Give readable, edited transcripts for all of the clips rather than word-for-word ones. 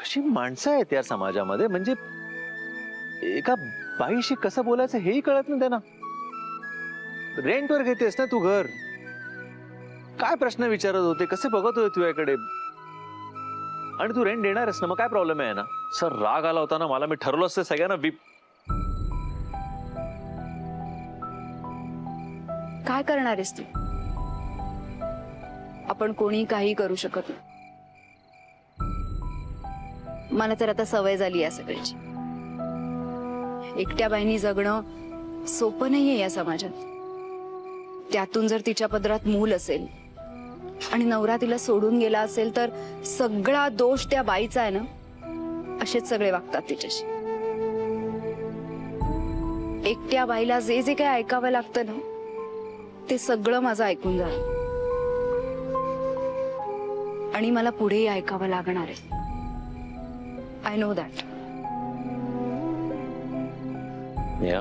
कशी माणसं आहेत या समाजामध्ये, म्हणजे एका बाईशी कसं बोलायचं हेही कळत नाही त्यांना. रेंटवर घेतेस ना तू घर, काय प्रश्न विचारत होते, कसे बघत होते तुझ्याकडे, आणि तू रेंट देणारच ना, मग काय प्रॉब्लेम आहे ना. सर राग आला होता ना मला, मी ठरवलं असतं सगळ्यांना काय करणार आहेस तू? आपण कोणी काही करू शकत नाही. मला तर आता सवय झाली या सगळ्याची. एकट्या बाईनी जगणं सोपं नाहीये या समाजात. त्यातून जर तिच्या पदरात मूल असेल आणि नवरा तिला सोडून गेला असेल तर सगळा दोष त्या बाईचा आहे ना. असेच सगळे वागतात तिच्याशी. एकट्या बाईला जे जे काही ऐकावं लागतं ना ते सगळं माझं ऐकून झालं, आणि मला पुढेही ऐकावं लागणार आहे. I know that. या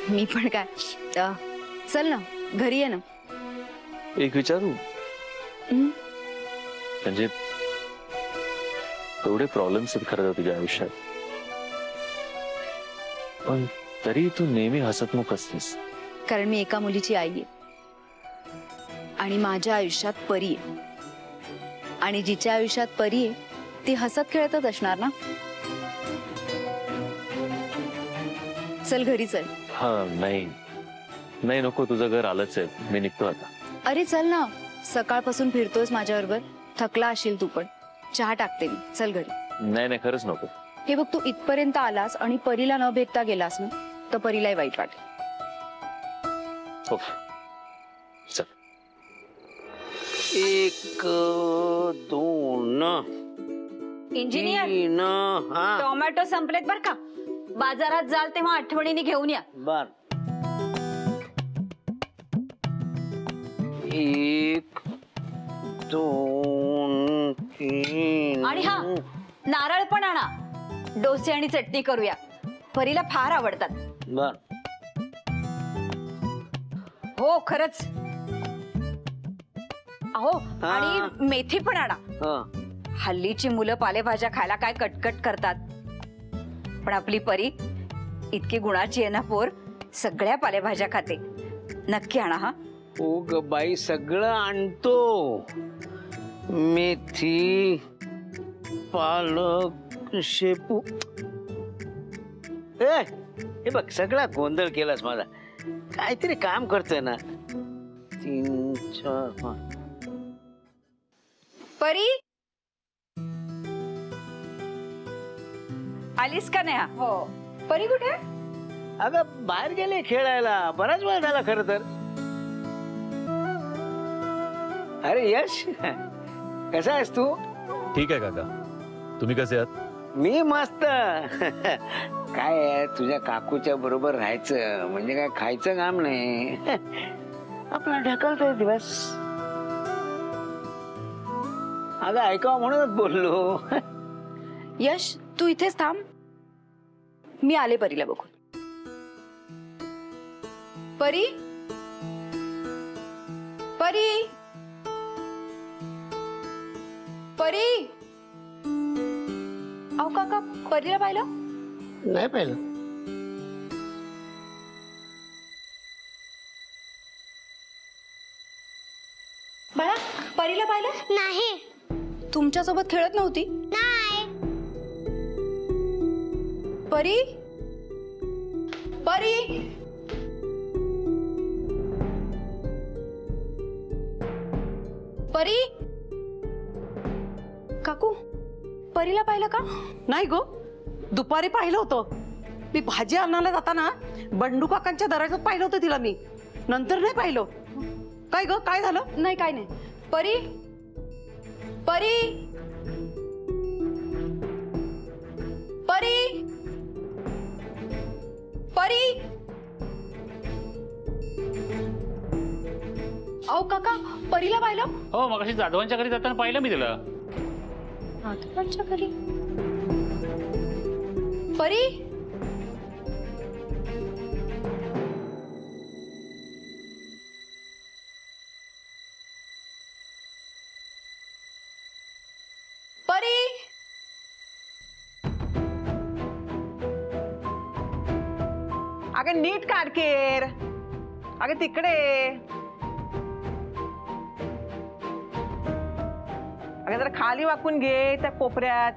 मी पण काय, चल ना घरी ये ना. एक विचारू, म्हणजे एवढे प्रॉब्लेम्स आहेत खरं तर तुझ्या आयुष्यात, पण तरी तू नेहमी हसतमुख असतेस. कारण मी एका मुलीची आई आहे आणि माझ्या आयुष्यात परी आहे, आणि जिच्या आयुष्यात परी आहे ती हसत खेळतच असणार ना. चल घरी चल. हा नाही नाही नको, तुझं घर आलंच आहे, मी निघतो आता. अरे चल ना, सकाळपासून फिरतोयस माझ्याबरोबर, थकला असशील तू पण. चहा टाकते मी, चल घरी. नाही नाही खरंच नको. हे बघ, तू इथपर्यंत आलास आणि परीला न भेटता गेलास ना तर परीलाही वाईट वाटेल. हो चल. 1 2 इंजिनियर, 3 हा टोमॅटो संपलेत बर का. बाजारात जाल तेव्हा आठवणीने घेऊन या. बर. 1 2 3 आणि हा, नारळ पण आणा. डोसे आणि चटणी करूया, परीला फार आवडतात. बर. हो खरंच. अहो, हा. आणि मेथी पण आणा. हा हल्लीची मुलं पालेभाज्या खायला काय कटकट करतात, पण आपली परी इतकी गुणाची आहे ना पोर, सगळ्या पालेभाज्या खाते. नक्की आणा हा. ओ ग बाई, सगळं आणतो. मेथी, पालक, शेपू. हे बघ, सगळा गोंधळ केलास माझा. काहीतरी काम करतोय ना. 3 4 5. परी आलीस का नाही? हो. परी कुठे? अगं बाहेर गेले खेळायला, बराच वेळ झाला खर तर. अरे यश, कसा आहेस तू? ठीक आहे काका, तुम्ही कसे आहात? मी मस्त. काय आहे, तुझ्या काकूच्या बरोबर राहायचं म्हणजे काय खायचं काम नाही. आपला ढकलतोय दिवस. अगं ऐकावं म्हणूनच बोललो. यश, तू इथेच थांब, मी आले परीला बघून. परी, परी, परी. अहो काका, परीला पाहिलं? नाही पाहिलं. बाळा, परीला पाहिलं? नाही. तुमच्यासोबत खेळत नव्हती? नाही. परी, परी. परी. काकू, परीला पाहिलं का? नाही गो, दुपारी पाहिलं होतं मी. भाजी आणायला जाताना बंडू काकांच्या दराजात पाहिलं होतं तिला मी. नंतर नाही पाहिलं. काय ग, काय झालं? नाही, काय नाही. परी, परी, परी, परी. अहो काका, परीला पाहिलं? हो, मगाशी जाधवांच्या घरी जाताना पाहिलं मी तिला. आठवणच्या घरी परी. परी. अगं नीट काढकेर. अगं तिकडे. अगं जरा खाली वाकून घे त्या कोपऱ्यात.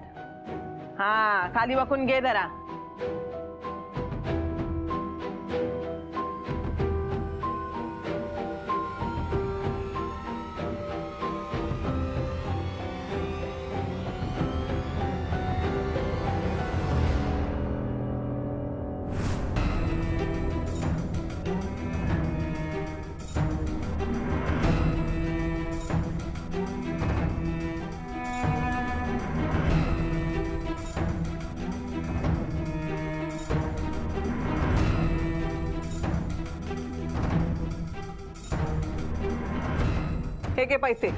हा खाली वाकून घे जरा. हे घे पैसे.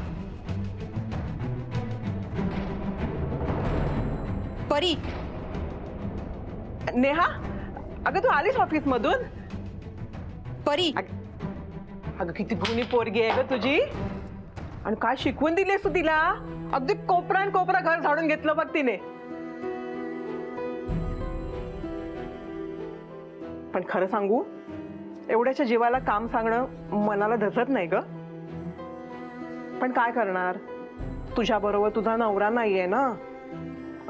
परी. नेहा अगं तू आलीस ऑफिस मधून. परी. अगं किती गुणी पोरगी आहे ग तुझी. आणि काय शिकवून दिलीस तू तिला. अगदी कोपरा आणि कोपरा घर झाडून घेतलं बघ तिने. पण खरं सांगू एवढ्याच्या जीवाला काम सांगणं मनाला धसत नाही ग. पण काय करणार तुझ्या बरोबर तुझा नवरा नाहीये ना.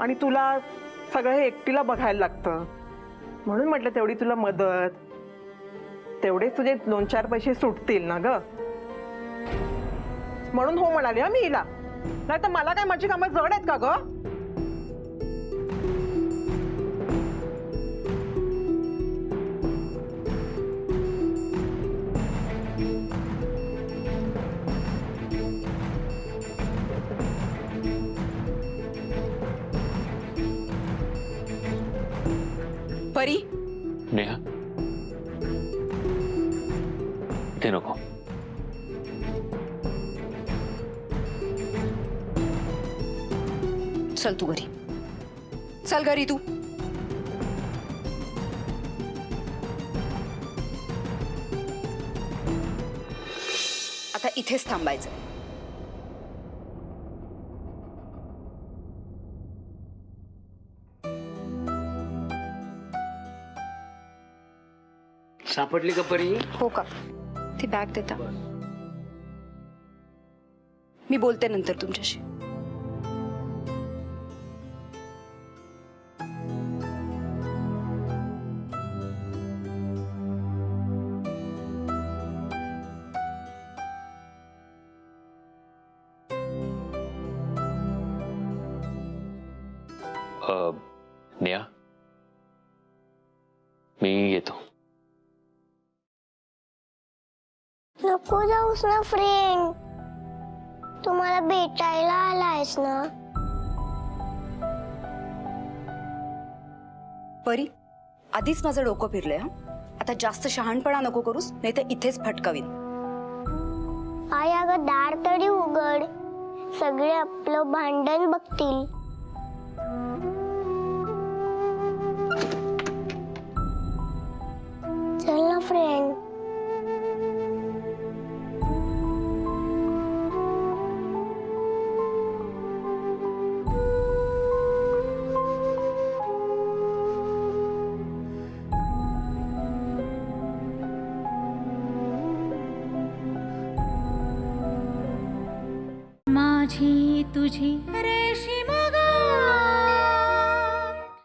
आणि तुला सगळं हे एकटीला बघायला लागतं. म्हणून म्हटलं तेवढी तुला मदत. तेवढेच तुझे 2-4 पैसे सुटतील ना ग. म्हणून हो म्हणाले हा मी हिला. नाही तर मला काय माझी कामं जड आहेत का ग. परी. नेहा ते नको. चल तू घरी. चल घरी तू. आता इथेच थांबायचं. सापडली का परी. हो का. ती बॅग देता. मी बोलते नंतर तुमच्याशी. नेहा मी येतो. नको जाऊस ना फ्रेंड. तुम्हाला भेटायला आलायस ना. परी आधीच माझं डोकं फिरलंय. हा आता जास्त शहाणपणा नको करूस नाही तर इथेच फटकावीन. आई अगं दार तरी उघड. सगळे आपलं भांडण बघतील. चल ना फ्रेंड. माझी तुझी रे